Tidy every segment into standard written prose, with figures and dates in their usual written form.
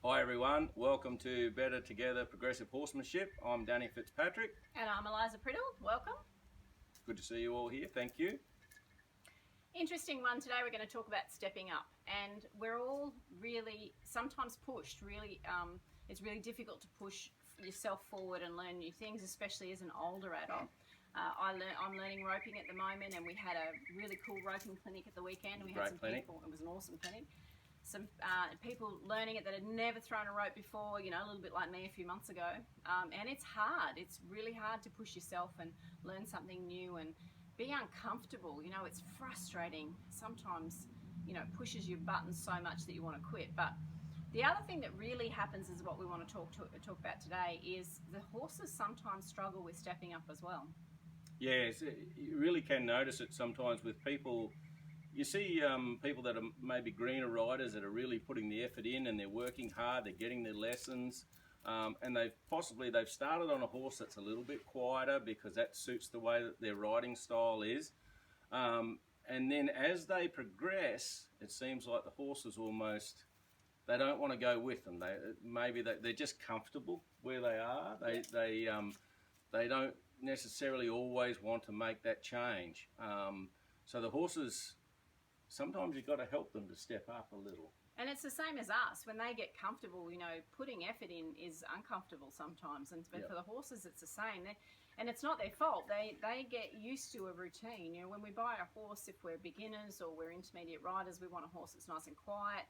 Hi everyone, welcome to Better Together Progressive Horsemanship. I'm Danny Fitzpatrick. And I'm Eliza Priddle. Welcome. Good to see you all here, thank you. Interesting one today. We're going to talk about stepping up, and we're all really sometimes pushed. It's really difficult to push yourself forward and learn new things, especially as an older adult. I'm learning roping at the moment, and we had a really cool roping clinic at the weekend. We had some people. It was an awesome clinic. Some people learning it that had never thrown a rope before, a little bit like me a few months ago. And it's hard. It's really hard to push yourself and learn something new and be uncomfortable. It's frustrating. Sometimes, pushes your buttons so much that you want to quit. But the other thing that really happens is what we want to talk about today is the horses sometimes struggle with stepping up as well. Yes, you really can notice it sometimes with people. You see people that are maybe greener riders that are really putting the effort in and they're working hard, they're getting their lessons, and they've started on a horse that's a little bit quieter because that suits the way that their riding style is. And then as they progress, it seems like the horses they don't want to go with them. They're just comfortable where they are. They don't necessarily always want to make that change. So the horses, sometimes you've got to help them to step up a little. And it's the same as us. When they get comfortable, putting effort in is uncomfortable sometimes. But for the horses, it's the same. And it's not their fault. They get used to a routine. When we buy a horse, if we're beginners or we're intermediate riders, we want a horse that's nice and quiet.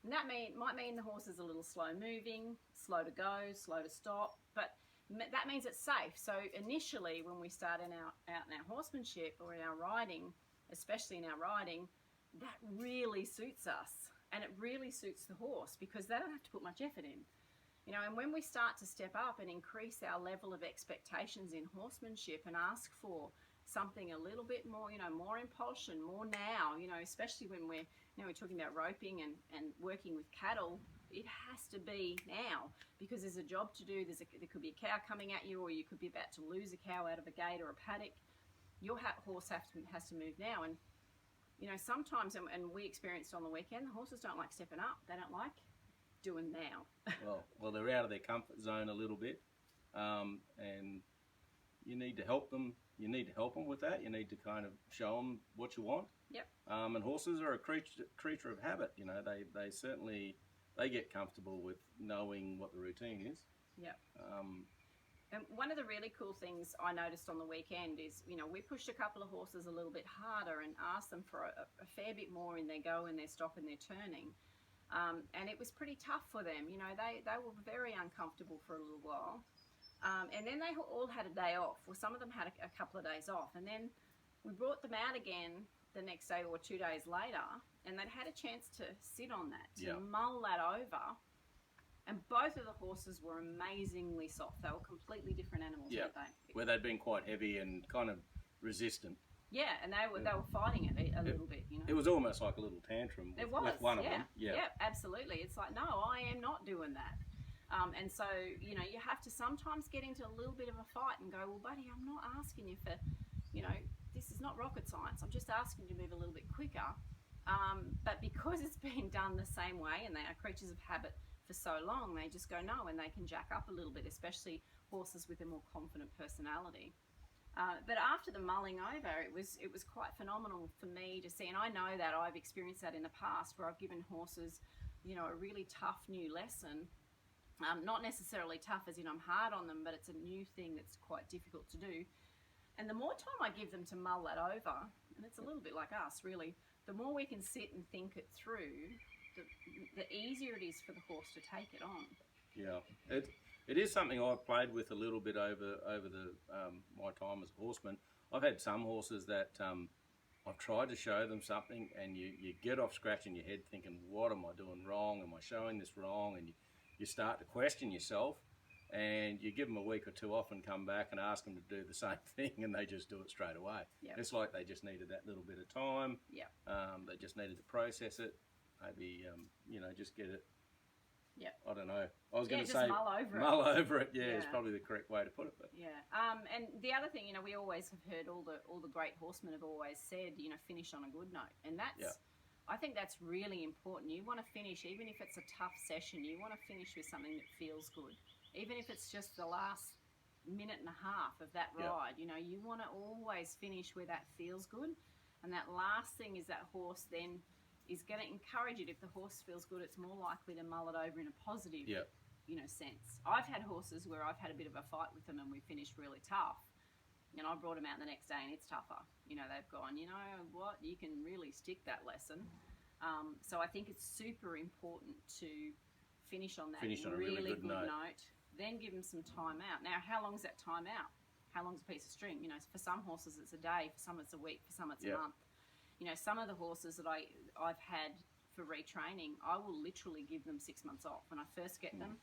And that might mean the horse is a little slow moving, slow to go, slow to stop. But that means it's safe. So initially, when we start out in our horsemanship or in our riding, especially in our riding, that really suits us, and it really suits the horse because they don't have to put much effort in. And when we start to step up and increase our level of expectations in horsemanship and ask for something a little bit more, more impulsion, more now, especially when we're talking about roping and working with cattle, it has to be now because there's a job to do. There could be a cow coming at you, or you could be about to lose a cow out of a gate or a paddock. Your horse has to move now. And sometimes, and we experienced on the weekend, the horses don't like stepping up. They don't like doing now. well, they're out of their comfort zone a little bit, and you need to help them. You need to help them with that. You need to kind of show them what you want. Yep. And horses are a creature of habit. They certainly get comfortable with knowing what the routine is. Yep. And one of the really cool things I noticed on the weekend is, we pushed a couple of horses a little bit harder and asked them for a fair bit more in their go and their stop and their turning. And it was pretty tough for them. They were very uncomfortable for a little while. And then they all had a day off. Well, some of them had a couple of days off. And then we brought them out again the next day or 2 days later, and they'd had a chance to sit on that, to mull that over. And both of the horses were amazingly soft. They were completely different animals, weren't they? Where they'd been quite heavy and kind of resistant. Yeah, and they were fighting it a little bit, It was almost like a little tantrum with one of them. Yeah, absolutely. It's like, no, I am not doing that. And so, you have to sometimes get into a little bit of a fight and go, well, buddy, I'm not asking you for, this is not rocket science. I'm just asking you to move a little bit quicker. But because it's been done the same way and they are creatures of habit for so long, they just go no, and they can jack up a little bit, especially horses with a more confident personality. But after the mulling over, it was quite phenomenal for me to see, and I know that I've experienced that in the past where I've given horses, a really tough new lesson. Not necessarily tough as in I'm hard on them, but it's a new thing that's quite difficult to do. And the more time I give them to mull that over, and it's a little bit like us really, the more we can sit and think it through, the easier it is for the horse to take it on. Yeah, it is something I've played with a little bit over the my time as a horseman. I've had some horses that I've tried to show them something, and you get off scratching your head thinking, what am I doing wrong? Am I showing this wrong? And you start to question yourself, and you give them a week or two off and come back and ask them to do the same thing, and they just do it straight away. Yep. It's like they just needed that little bit of time. Yep. They just needed to process it. Maybe, just get it. Yep. I don't know. I was going to say mull over it. Yeah, is probably the correct way to put it. But yeah. And the other thing, we always have heard all the great horsemen have always said, finish on a good note, and that's I think that's really important. You want to finish, even if it's a tough session, you want to finish with something that feels good. Even if it's just the last minute and a half of that ride, you know, you want to always finish where that feels good. And that last thing is that horse then is going to encourage it. If the horse feels good, it's more likely to mull it over in a positive, you know, sense. I've had horses where I've had a bit of a fight with them and we finished really tough. And I brought them out the next day and it's tougher. You know, they've gone, you know what, you can really stick that lesson. So I think it's super important to finish on that really good note. Then give them some time out. Now, how long is that time out? How long's a piece of string? You know, for some horses it's a day, for some it's a week, for some it's a month. You know, some of the horses that I've had for retraining, I will literally give them 6 months off. When I first get them,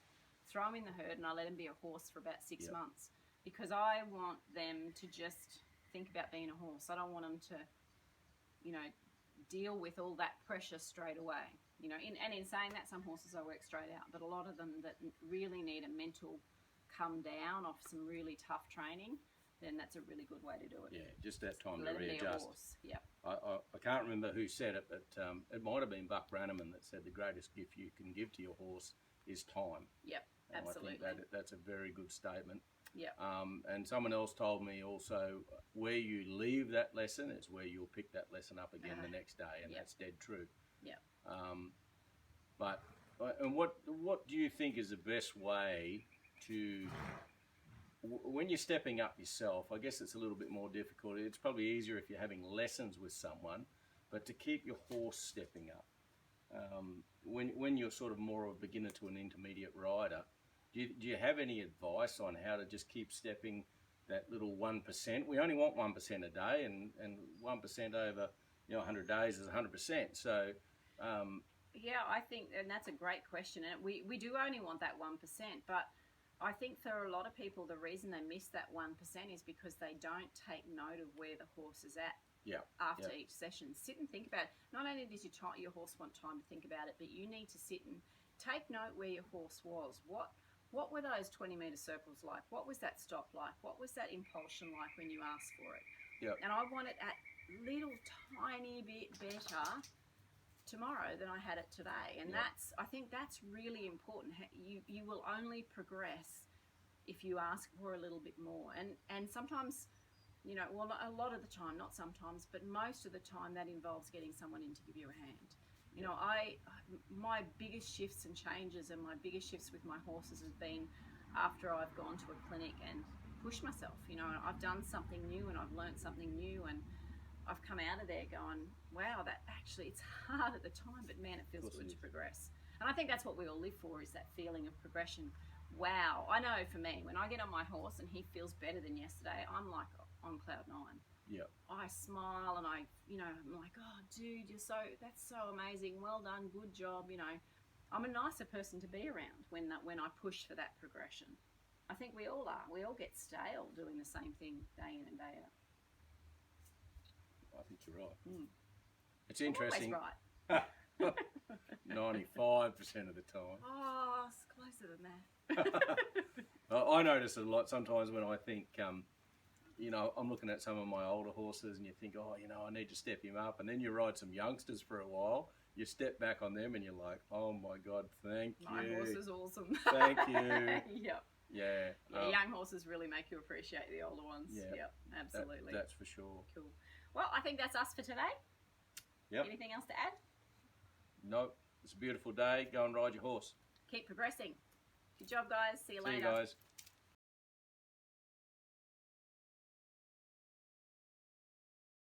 throw them in the herd and I let them be a horse for about 6 months. Because I want them to just think about being a horse. I don't want them to, you know, deal with all that pressure straight away. You know, in saying that, some horses I work straight out, but a lot of them that really need a mental come down off some really tough training, then that's a really good way to do it. Yeah, just that time Let to them readjust. be a horse. Yep. I can't remember who said it, but it might have been Buck Brannaman that said the greatest gift you can give to your horse is time. Yep, and absolutely. I think that's a very good statement. Yep. And someone else told me also, where you leave that lesson is where you'll pick that lesson up again the next day, and that's dead true. Yep. And what do you think is the best way to, when you're stepping up yourself, I guess it's a little bit more difficult. It's probably easier if you're having lessons with someone, but to keep your horse stepping up. When you're sort of more of a beginner to an intermediate rider, do you have any advice on how to just keep stepping that little 1%? We only want 1% a day, and 1% over 100 days is 100%. So yeah, I think, and that's a great question, and we do only want that 1%, but I think for a lot of people the reason they miss that 1% is because they don't take note of where the horse is at after each session. Sit and think about it. Not only does your horse want time to think about it, but you need to sit and take note where your horse was. What were those 20-metre circles like? What was that stop like? What was that impulsion like when you asked for it? Yep. And I want it at little tiny bit better tomorrow than I had it today. And I think that's really important. You will only progress if you ask for a little bit more. And sometimes, you know, well, a lot of the time, not sometimes, but most of the time that involves getting someone in to give you a hand. You know, my biggest shifts and changes and my biggest shifts with my horses has been after I've gone to a clinic and pushed myself. You know, I've done something new and I've learned something new, and I've come out of there going, wow, that actually, it's hard at the time, but man, it feels good to progress. And I think that's what we all live for, is that feeling of progression. Wow, I know for me, when I get on my horse and he feels better than yesterday, I'm like on cloud 9. Yeah. I smile and I'm like, oh, dude, that's so amazing. Well done, good job. You know, I'm a nicer person to be around when I push for that progression. I think we all are. We all get stale doing the same thing day in and day out. I think you're right. It's interesting. I'm always right. 95% of the time. Oh, it's closer than that. I notice it a lot sometimes when I think, you know, I'm looking at some of my older horses and you think, oh, you know, I need to step him up. And then you ride some youngsters for a while. You step back on them and you're like, oh my God, thank you. My horse is awesome. Thank you. Yep. Yeah. Young horses really make you appreciate the older ones. Yeah, yep, absolutely. That's for sure. Cool. Well, I think that's us for today. Yep. Anything else to add? Nope. It's a beautiful day. Go and ride your horse. Keep progressing. Good job, guys. See you later. See you guys.